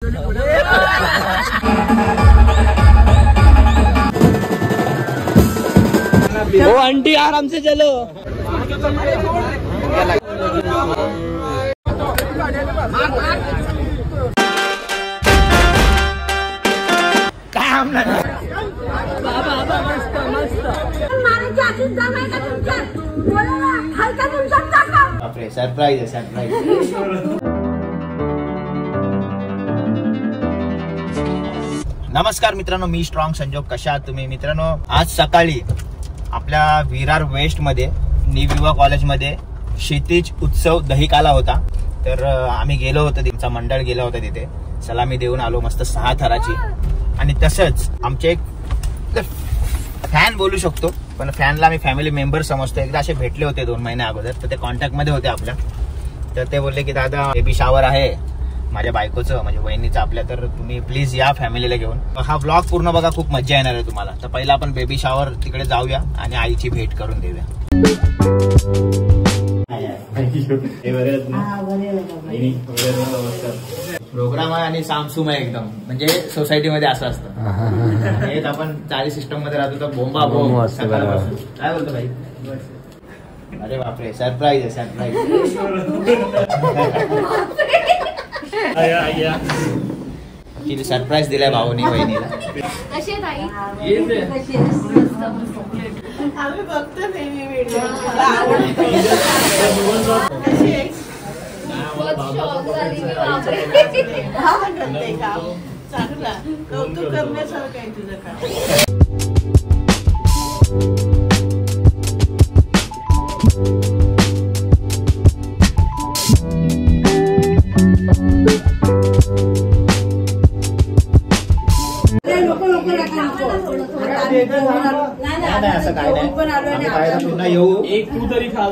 ओ aunty आराम से चलो। काम सरप्राईज आहे सरप्राईज। नमस्कार मित्रांनो, मी स्ट्रॉंग संजोग, कशा आहात तुम्ही मित्रांनो? आज सकाळी आपल्या विरार वेस्ट मध्ये निविवा कॉलेज मध्ये क्षितिज उत्सव दहीकाला होता। तर आम्ही गेलो होतो, त्यांचा मंडळ गेला होता, तिथे सलामी देऊन आलो मस्त 6 थराची। आणि तसंच आमचे एक फॅन बोलू शकतो, पण फॅनला आम्ही फॅमिली मेंबर समजतो। एकदा असे भेटले होते 2 महिन्या अगोदर, तर ते कॉन्टॅक्ट मध्ये होते आपल्या। तर ते बोलले की दादा बेबी शावर आहे माझ्या बायकोचं, म्हणजे वहिनीचं आपल्या, तर तुम्ही प्लीज या फॅमिलीला घेऊन। हा ब्लॉग पूर्ण बघा, खूप मजा येणार आहे तुम्हाला। तर पहिला आपण बेबी शावर तिकडे जाऊया आणि आईची भेट करून देऊया। प्रोग्राम आहे आणि सामसूम आहे एकदम, म्हणजे सोसायटीमध्ये असं असतं। हे आपण चारी सिस्टम मध्ये राहतो तर बोंबा बोंब सकाळपासून। काय बोलतो भाई? अरे बापरे, सरप्राईज आहे सरप्राईज। किती सरप्राईज दिलाय भाऊनी वहिनीला। आम्ही बघतो नेहमी व्हिडिओ। चांगला कौतुक करण्यासारखं आहे तुझं काम। असं काय नाही, पुन्हा येऊ। एक तू तरी खा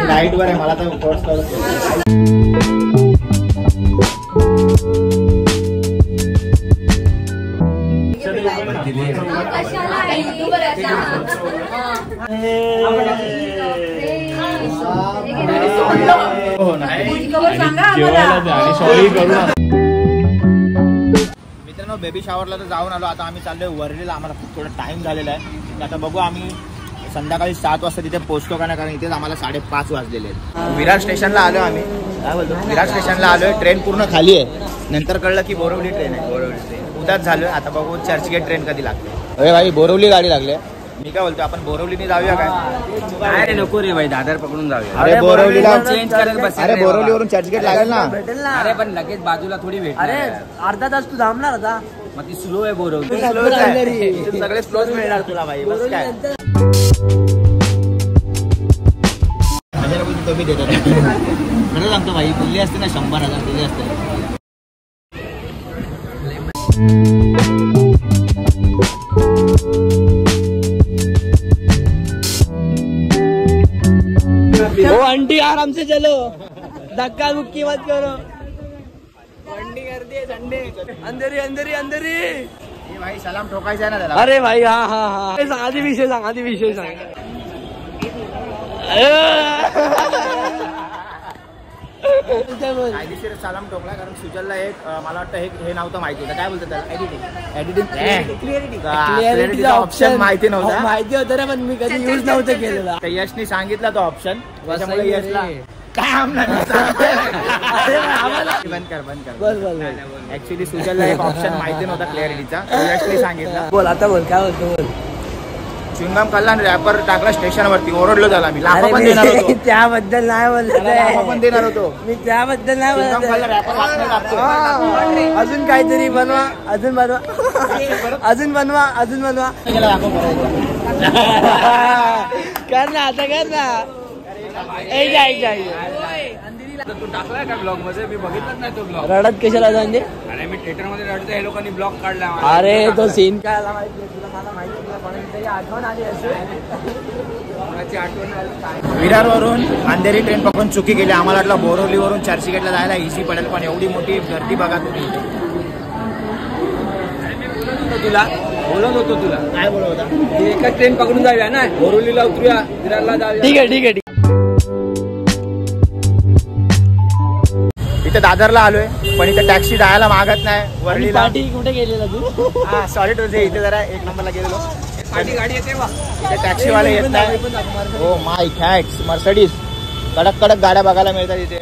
लाईट वर आहे, मला तर मित्रांनो, बेबी शावरला तर जाऊन आलो। आता आम्ही चाललोय वरलीला, आम्हाला खूप थोडा टाइम झालेला आहे। आता बघू आम्ही संध्याकाळी 7 वाजता तिथे पोहोचतो का नाही, कारण इथेच आम्हाला 5:30 वाजलेले आहेत। विरार स्टेशनला आलो आम्ही। काय बोलतो? विरार स्टेशनला आलोय, ट्रेन पूर्ण खाली आहे। नंतर कळलं की बोरवली ट्रेन आहे, बोरवली ट्रेन उद्याच झालोय। आता बघू चर्चगेट ट्रेन कधी लागते। अरे भाई, बोरवली गाडी लागली। मी काय बोलतो, आपण बोरवलीने जाऊया काय? अरे नको रे भाई, दादर पकडून जाऊया। अरे बोरवलीला चेंज करत बस। अरे बोरवलीवरून चर्चगेट लागेल ना? अरे पण लगेच बाजूला थोडी भेट। अरे अर्धा तास तू थांबणार आता। मग ती स्लो आहे बोरवली, सगळे स्लोच मिळणार तुला भाई। बस काय कमी देतात खरं सांगतो भाई। दिल्ली असते ना 100,000 दिले असते। ओ आंटी आराम से चलो, धक्का मुक्की मत करो। मंडी कर दिए संडे। अंदरी अंदरी अंदरी। ये भाई सलाम ठोकायचा आहे ना त्याला। अरे भाई हा हा हा, आधी विषय सांग, आधी विषय सांग। कायदेशीर सलाम ठोकला, कारण सुजलला एक मला वाटतं हे नव्हतं माहिती होतं। काय बोलतात त्याला? क्लिअरिटीचा ऑप्शन माहिती नव्हता। माहिती होतं ना, पण मी कधी यूज नव्हतं केलेला। यशनी सांगितला तो ऑप्शन, त्याच्यामुळे यशला काम बंद कर बंद कर। ऍक्च्युली सुजलला एक ऑप्शन माहिती नव्हता क्लिअरिटीचा, यशने सांगितला। बोल आता, बोल काय बोलतो? बोल। चिंगम खाल्ला आणि रॅपर टाकला स्टेशनवरती, ओरडलो झाला मी। लाफा पण देणार होतो, त्याबद्दल नाही बोलत। लाफा पण देणार होतो मी, त्याबद्दल नाही बोलत। चिंगम खाल्ला रॅपर लागतो। अजून काहीतरी बनवा, अजून बनवा, अजून बनवा, अजून बनवा। कर ना आता, कर ना। तू टाकलाय का ब्लॉग मध्ये? मी बघितलंच नाही तो ब्लॉग। रडत कशाला म्हणजे? अरे मी थिएटर मध्ये रडतो, हे लोकांनी ब्लॉग काढला। अरे तो सीन काय आला माहिती तुला? मला माहिती तुला कोणाची आठवण आली असेल, कोणाची आठवण आली? विरारवरून अंधेरी ट्रेन पकडून चुकी केली। आम्हाला वाटलं बोरवलीवरून चर्चगेटला जायला इझी पडेल, पण एवढी मोठी गर्दी बघा तुम्ही। तुला बोलत होतो, तुला काय बोलत होता? एका ट्रेन पकडून जाऊया ना, बोरवलीला उतरूया, विरारला जाऊया। ठीक आहे ठीक आहे। इथे दादरला आलोय पण इथे टॅक्सी जायला मागत नाही. वरळीला कुठे गेलेला तू? हा सॉरी टू से इथे जरा 1 नंबरला गेलेलो. गाडी येते बा. टॅक्सी वाले येत नाही. हो माय कॅट्स मर्सिडीज कडक कडक गाड्या बघायला मिळतात इथे.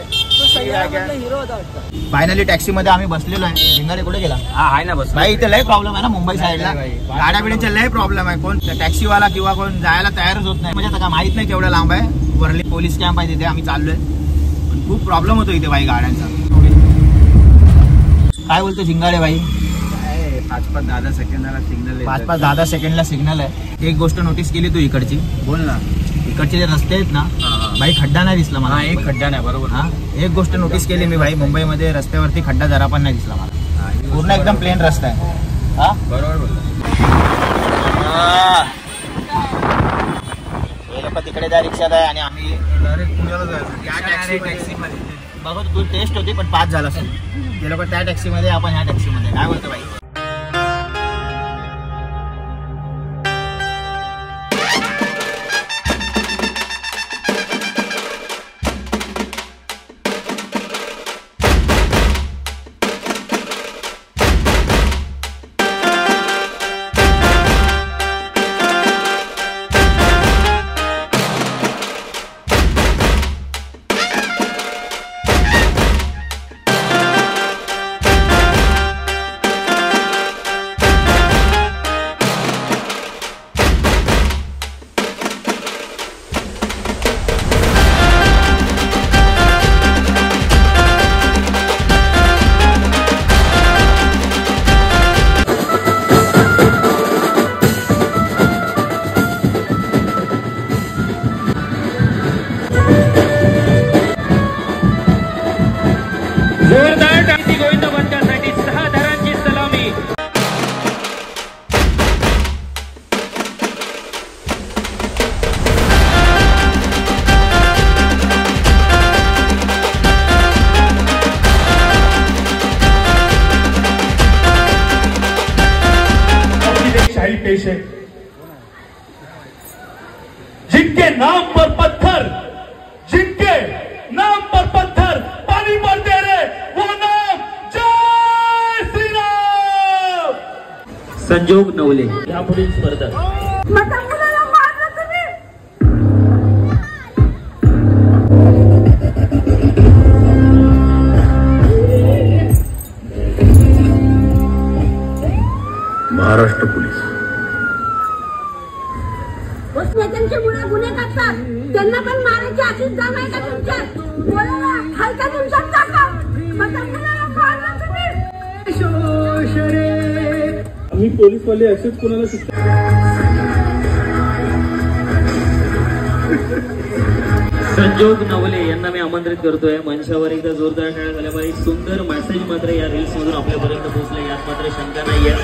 हिरो होता वाटतं. फायनली टॅक्सी मध्ये आम्ही बसलेलो आहे. झिंगाडे कुठे गेला? हा आहे ना बस. भाई इथे लय प्रॉब्लेम आहे ना मुंबई साईडला. गाड्या बिड्यांचा लय प्रॉब्लेम आहे. कोण टॅक्सीवाला किंवा कोण जायला तयारच होत नाही. म्हणजे आता माहित नाही केवढं लांब आहे. वरली पोलीस कॅम्प आहे तिथे आम्ही चाललोय पण खूप प्रॉब्लेम होतो इथे भाई गाड्यांचा. काय बोलतो झिंगाडे भाई? 5-10 सेकंदाला सिग्नल. 5-10 सेकंडला सिग्नल आहे. एक गोष्ट नोटीस केली तू इकडची? बोल ना. इकडचे जे रस्ते आहेत ना भाई खड्डा नाही दिसला मला. एक खड्डा नाही. बरोबर. हा एक गोष्ट नोटीस केली मी भाई मुंबईमध्ये रस्त्यावरती खड्डा जरा पण नाही दिसला मला. पूर्ण एकदम प्लेन रस्ता आहे. हा बरोबर बोल. हे लोक तिकडे त्या रिक्षात आहे आणि आम्ही पुण्याला जायचं टॅक्सी मध्ये. बघा तू टेस्ट होती पण 5 झाला असेल. ते लोक त्या टॅक्सीमध्ये आपण ह्या टॅक्सीमध्ये. काय बोलतो भाई? पेश है जिनके नाम पर पत्थर, जिनके नाम पर पत्थर पानी पर दे रहे वो नाम जय श्री राम. संजोग नवले यापुढील स्पर्धक. महाराष्ट्र पोलीस गुन्हे करतात त्यांना पण मारायची अशीच जाण आहे का तुमच्यात? बोला हाय का तुमच्यात ताकद? आम्ही पोलीसवाले असेच कोणाला शिकतो. संजोग नवले यांना मी आमंत्रित करतोय मंचावर. एकदा जोरदार टाळ्या झाल्या पाहिजे. सुंदर मेसेज मात्र या रील्स मधून आपल्यापर्यंत पोहोचले यात मात्र शंका नाहीये.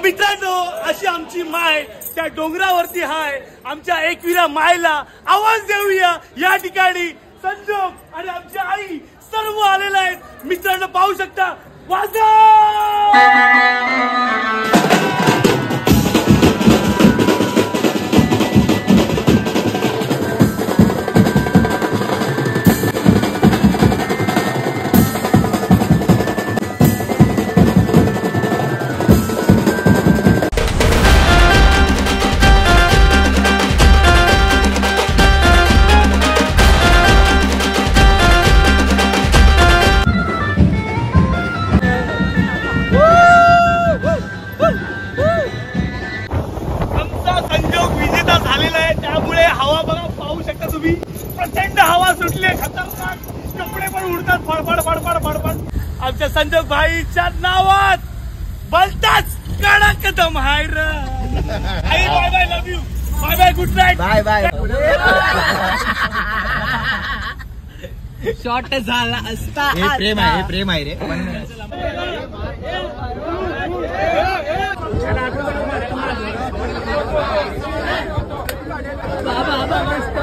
मित्रांनो अशी आमची माय त्या डोंगरावरती हाय. आमच्या एकविरा मायला आवाज देऊया. या ठिकाणी संजोग आणि आमची आई सर्व आलेले आहेत. मित्रांनो पाहू शकता. वाजव. प्रचंड हवा सुटली. खतरनाक. कपडे पण उडतात फडफड फडफड फडफड. आमच्या संजोग भाईच्या नावात बोलताच काढा कदम हाय र आई bye bye love you bye bye good night bye bye short झाला असता हे प्रेम आहे, हे प्रेम आहे रे. बाबा मस्त